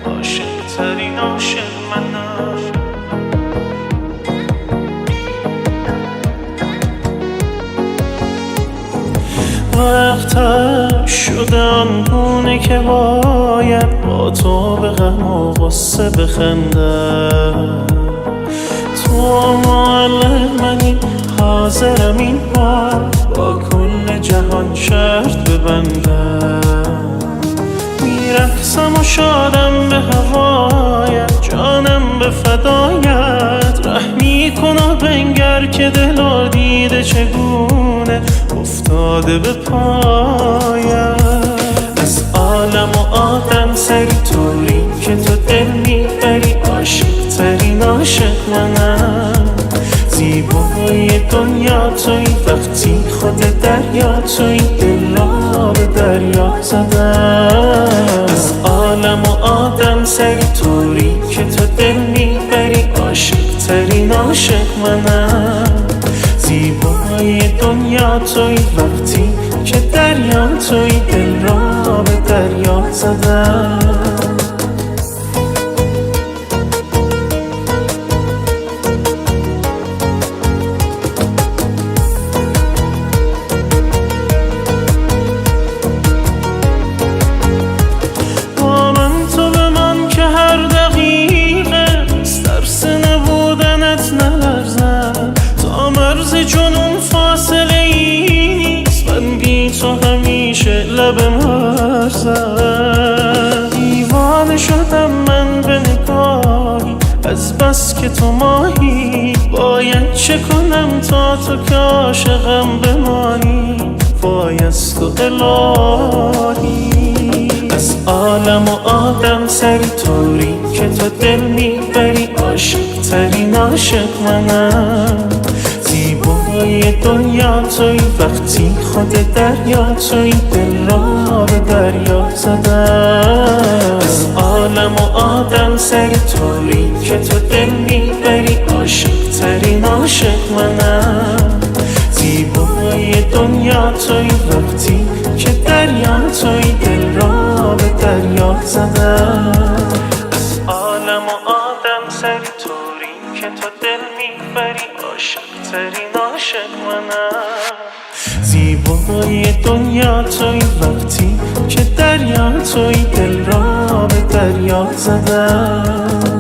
عاشق‌ترین عاشق منم. وقتش شده آنگونه که باید با تو به غم و غصه بخندم. تو معلم منی، حاضرم این بار با کل جهان شرط ببندم. میرقصم و شادم به هوایت، جانم به فدایت. رحمی کن و بنگر که دل و دیده چگونه افتاده به پایت. از عالم و آدم سری طوری که تو دل میبری، عاشق ترین عاشق منم. زیبای دنیا توی، وقتی خود دریا توی، دل را به دریا زدم. از عالم و آدم سری طوری که تو دل میبری، عاشق ترین عاشق منم. زیبای دنیا توی، وقتی که دریا توی، دل را به دریا زدم. جنون فاصله ای نیست، من بی تو همیشه لب مرزم. دیوانه شدم من به نگاهی، از بس که تو ماهی. باید چه کنم تا تو که عاشقم بمانی، بایست تو الهی. از عالم و آدم سری طوری که تو دل میبری، عاشق ترین عاشق منم. زیبای دنیا توی، وقتی خود دریا توی، دل را به دریا زدم. از عالم و آدم سری طوری که تو دل میبری، عاشق ترین عاشق منم. زیبای دنیا توی، وقتی که دریا توی، دل را به دریا زدم. از عالم و آدم سری طوری که تو دل میبری، عاشق ترین عاشق منم. زیبای دنیا توی، وقتی که دریا توی، دل را به دریا زدم.